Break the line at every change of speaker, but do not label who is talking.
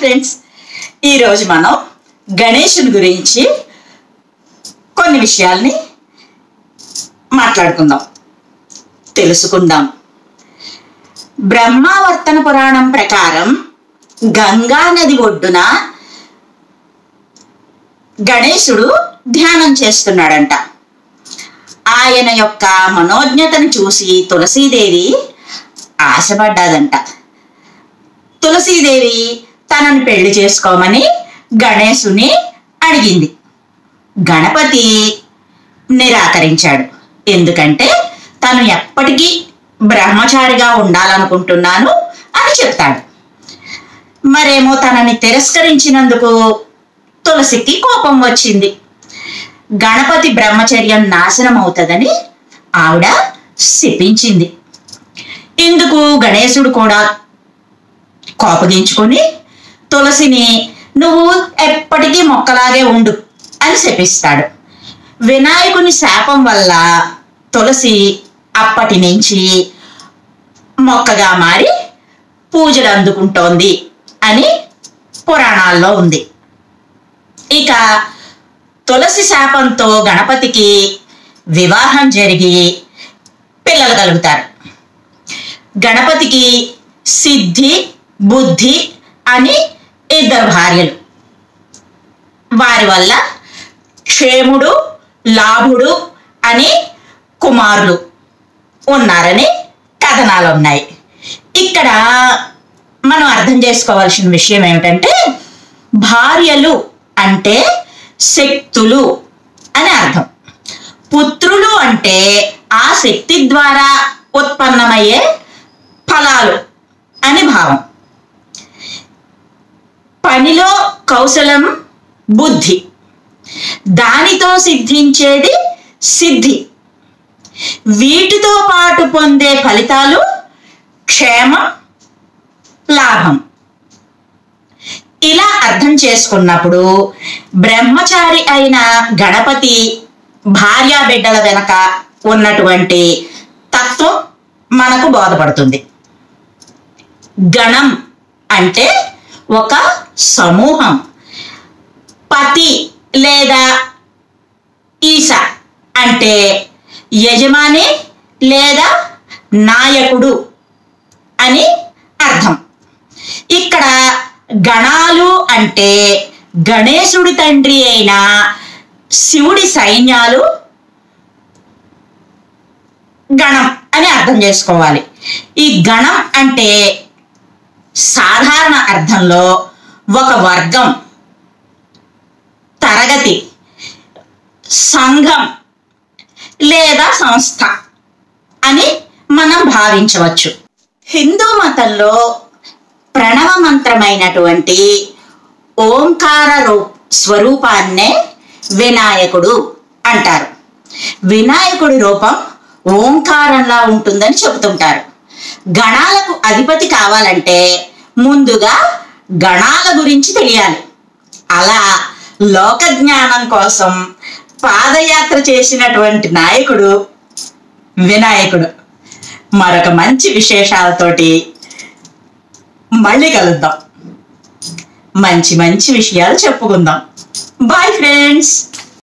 Friends, ఈరోజు మనం గణేశుని గురించి కొన్ని విషయాల్ని మాట్లాడుకుందాం, తెలుసుకుందాం. బ్రహ్మావర్తన పురాణం ప్రకారం గంగా నది ఒడ్డున గణేశుడు ధ్యానం చేస్తున్నాడంట. ఆయన యొక్క మనోజ్ఞతను చూసి తులసీదేవి ఆశపడ్డాదంట. తులసీదేవి తనని పెళ్లి చేసుకోమని గణేశుని అడిగింది. గణపతి నిరాకరించాడు. ఎందుకంటే తను ఎప్పటికీ బ్రహ్మచారిగా ఉండాలనుకుంటున్నాను అని చెప్తాడు. మరేమో తనని తిరస్కరించినందుకు తులసికి కోపం వచ్చింది. గణపతి బ్రహ్మచర్యం నాశనం అవుతుందని ఆవిడ శపించింది. ఇందుకు గణేశుడు కూడా కోపగించుకొని తులసిని నువ్వు ఎప్పటికీ మొక్కలాగే ఉండు అని శపిస్తాడు. వినాయకుని శాపం వల్ల తులసి అప్పటి నుంచి మొక్కగా మారి పూజలు అందుకుంటోంది అని పురాణాల్లో ఉంది. ఇక తులసి శాపంతో గణపతికి వివాహం జరిగి పిల్లలు కలుగుతారు. గణపతికి సిద్ధి, బుద్ధి అని ఇద్దరు భార్యలు. వారి వల్ల క్షేముడు, లాభుడు అని కుమారులు ఉన్నారని కథనాలు ఉన్నాయి. ఇక్కడ మనం అర్థం చేసుకోవాల్సిన విషయం ఏమిటంటే, భార్యలు అంటే శక్తులు అని అర్థం. పుత్రులు అంటే ఆ శక్తి ద్వారా ఉత్పన్నమయ్యే ఫలాలు అని భావం. పనిలో కౌశలం బుద్ధి, దానితో సిద్ధించేది సిద్ధి. వీటితో పాటు పొందే ఫలితాలు క్షేమం, లాభం. ఇలా అర్థం చేసుకున్నప్పుడు బ్రహ్మచారి అయిన గణపతి భార్యా బిడ్డల వెనక ఉన్నటువంటి తత్వం మనకు బోధపడుతుంది. గణం అంటే ఒక సమూహం. పతి లేదా ఈశ అంటే యజమాని లేదా నాయకుడు అని అర్థం. ఇక్కడ గణాలు అంటే గణేశుడి తండ్రి అయిన శివుడి సైన్యాలు గణం అని అర్థం చేసుకోవాలి. ఈ గణం అంటే సాధారణ అర్థంలో ఒక వర్గం, తరగతి, సంఘం లేదా సంస్థ అని మనం భావించవచ్చు. హిందూ మతంలో ప్రణవ మంత్రమైనటువంటి ఓంకార స్వరూపాన్నే వినాయకుడు అంటారు. వినాయకుడి రూపం ఓంకారంలా ఉంటుందని చెబుతుంటారు. గణాలకు అధిపతి కావాలంటే ముందుగా గణాల గురించి తెలియాలి. అలా లోక జ్ఞానం కోసం పాదయాత్ర చేసినటువంటి నాయకుడు వినాయకుడు. మరొక మంచి విశేషాలతోటి మళ్ళీ కలుద్దాం. మంచి మంచి విషయాలు చెప్పుకుందాం. Bye friends.